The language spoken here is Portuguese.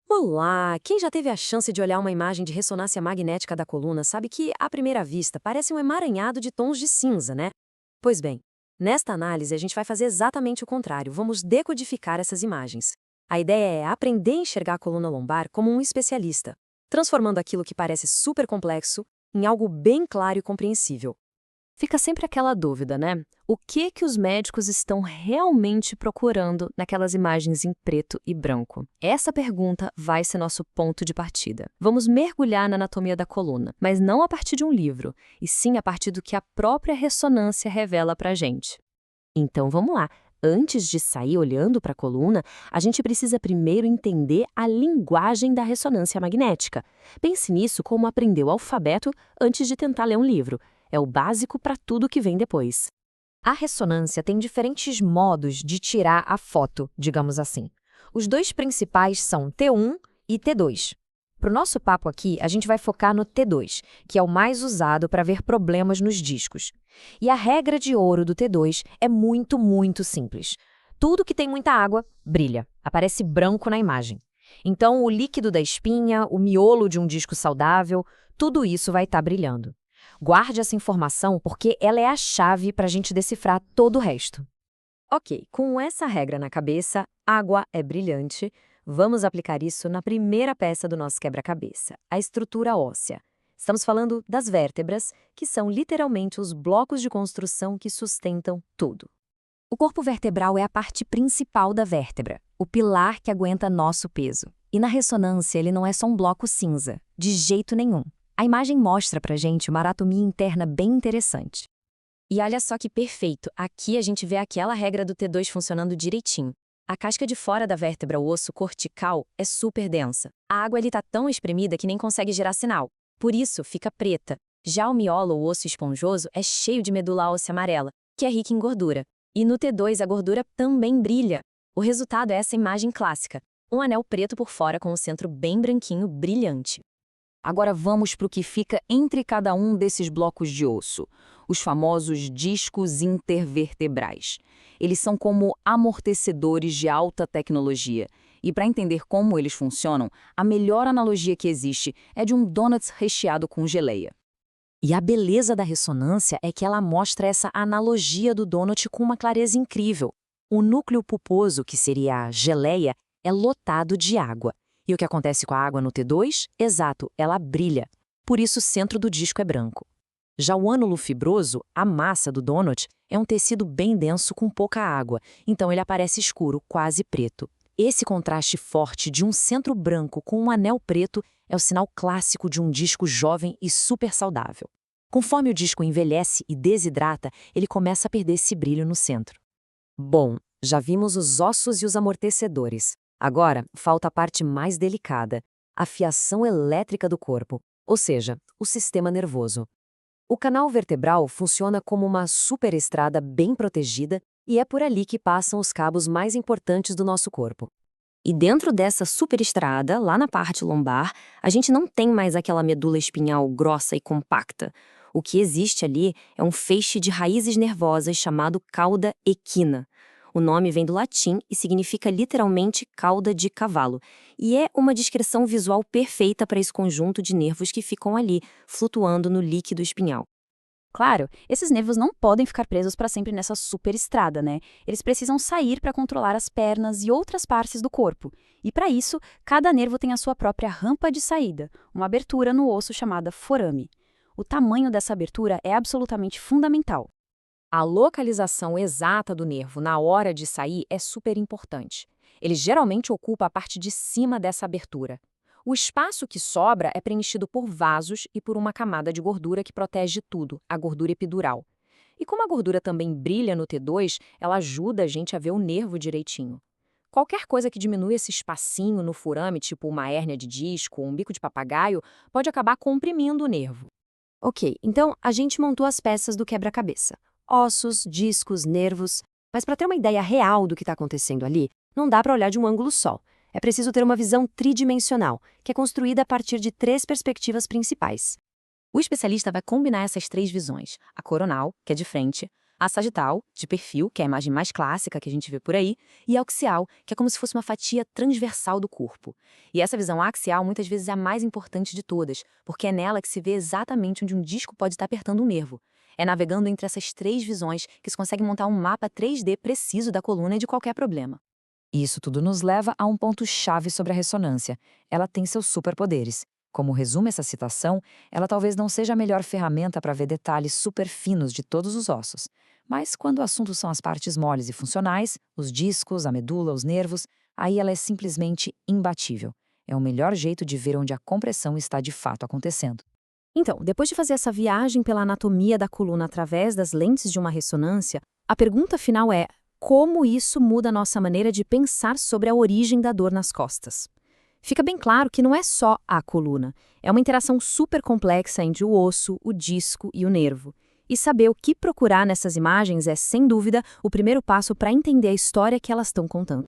Olá! Quem já teve a chance de olhar uma imagem de ressonância magnética da coluna sabe que, à primeira vista, parece um emaranhado de tons de cinza, né? Pois bem, nesta análise a gente vai fazer exatamente o contrário, vamos decodificar essas imagens. A ideia é aprender a enxergar a coluna lombar como um especialista, transformando aquilo que parece super complexo em algo bem claro e compreensível. Fica sempre aquela dúvida, né? O que os médicos estão realmente procurando naquelas imagens em preto e branco? Essa pergunta vai ser nosso ponto de partida. Vamos mergulhar na anatomia da coluna, mas não a partir de um livro, e sim a partir do que a própria ressonância revela pra gente. Então vamos lá. Antes de sair olhando para a coluna, a gente precisa primeiro entender a linguagem da ressonância magnética. Pense nisso como aprender o alfabeto antes de tentar ler um livro. É o básico para tudo que vem depois. A ressonância tem diferentes modos de tirar a foto, digamos assim. Os dois principais são T1 e T2. Para o nosso papo aqui, a gente vai focar no T2, que é o mais usado para ver problemas nos discos. E a regra de ouro do T2 é muito, muito simples. Tudo que tem muita água brilha, aparece branco na imagem. Então, o líquido da espinha, o miolo de um disco saudável, tudo isso vai estar brilhando. Guarde essa informação porque ela é a chave para a gente decifrar todo o resto. Ok, com essa regra na cabeça, água é brilhante. Vamos aplicar isso na primeira peça do nosso quebra-cabeça, a estrutura óssea. Estamos falando das vértebras, que são literalmente os blocos de construção que sustentam tudo. O corpo vertebral é a parte principal da vértebra, o pilar que aguenta nosso peso. E na ressonância ele não é só um bloco cinza, de jeito nenhum. A imagem mostra pra gente uma anatomia interna bem interessante. E olha só que perfeito, aqui a gente vê aquela regra do T2 funcionando direitinho. A casca de fora da vértebra, o osso cortical, é super densa. A água ali está tão espremida que nem consegue gerar sinal. Por isso, fica preta. Já o miolo, o osso esponjoso, é cheio de medula óssea amarela, que é rica em gordura. E no T2 a gordura também brilha. O resultado é essa imagem clássica. Um anel preto por fora com o centro bem branquinho, brilhante. Agora vamos para o que fica entre cada um desses blocos de osso, os famosos discos intervertebrais. Eles são como amortecedores de alta tecnologia. E para entender como eles funcionam, a melhor analogia que existe é de um donuts recheado com geleia. E a beleza da ressonância é que ela mostra essa analogia do donut com uma clareza incrível. O núcleo pulposo, que seria a geleia, é lotado de água. E o que acontece com a água no T2? Exato, ela brilha. Por isso o centro do disco é branco. Já o ânulo fibroso, a massa do donut, é um tecido bem denso com pouca água, então ele aparece escuro, quase preto. Esse contraste forte de um centro branco com um anel preto é o sinal clássico de um disco jovem e super saudável. Conforme o disco envelhece e desidrata, ele começa a perder esse brilho no centro. Bom, já vimos os ossos e os amortecedores. Agora, falta a parte mais delicada, a fiação elétrica do corpo, ou seja, o sistema nervoso. O canal vertebral funciona como uma superestrada bem protegida e é por ali que passam os cabos mais importantes do nosso corpo. E dentro dessa superestrada, lá na parte lombar, a gente não tem mais aquela medula espinhal grossa e compacta. O que existe ali é um feixe de raízes nervosas chamado cauda equina. O nome vem do latim e significa literalmente cauda de cavalo, e é uma descrição visual perfeita para esse conjunto de nervos que ficam ali, flutuando no líquido espinhal. Claro, esses nervos não podem ficar presos para sempre nessa superestrada, né? Eles precisam sair para controlar as pernas e outras partes do corpo. E para isso, cada nervo tem a sua própria rampa de saída, uma abertura no osso chamada forame. O tamanho dessa abertura é absolutamente fundamental. A localização exata do nervo na hora de sair é super importante. Ele geralmente ocupa a parte de cima dessa abertura. O espaço que sobra é preenchido por vasos e por uma camada de gordura que protege tudo, a gordura epidural. E como a gordura também brilha no T2, ela ajuda a gente a ver o nervo direitinho. Qualquer coisa que diminui esse espacinho no furame, tipo uma hérnia de disco ou um bico de papagaio, pode acabar comprimindo o nervo. Ok, então a gente montou as peças do quebra-cabeça. Ossos, discos, nervos. Mas para ter uma ideia real do que está acontecendo ali, não dá para olhar de um ângulo só. É preciso ter uma visão tridimensional, que é construída a partir de 3 perspectivas principais. O especialista vai combinar essas 3 visões: a coronal, que é de frente, A sagital, de perfil, que é a imagem mais clássica que a gente vê por aí, e a axial, que é como se fosse uma fatia transversal do corpo. E essa visão axial muitas vezes é a mais importante de todas, porque é nela que se vê exatamente onde um disco pode estar apertando um nervo. É navegando entre essas três visões que se consegue montar um mapa 3D preciso da coluna e de qualquer problema. Isso tudo nos leva a um ponto-chave sobre a ressonância. Ela tem seus superpoderes. Como resume essa citação, ela talvez não seja a melhor ferramenta para ver detalhes super finos de todos os ossos. Mas quando o assunto são as partes moles e funcionais, os discos, a medula, os nervos, aí ela é simplesmente imbatível. É o melhor jeito de ver onde a compressão está de fato acontecendo. Então, depois de fazer essa viagem pela anatomia da coluna através das lentes de uma ressonância, a pergunta final é: como isso muda a nossa maneira de pensar sobre a origem da dor nas costas? Fica bem claro que não é só a coluna, é uma interação super complexa entre o osso, o disco e o nervo. E saber o que procurar nessas imagens é, sem dúvida, o primeiro passo para entender a história que elas estão contando.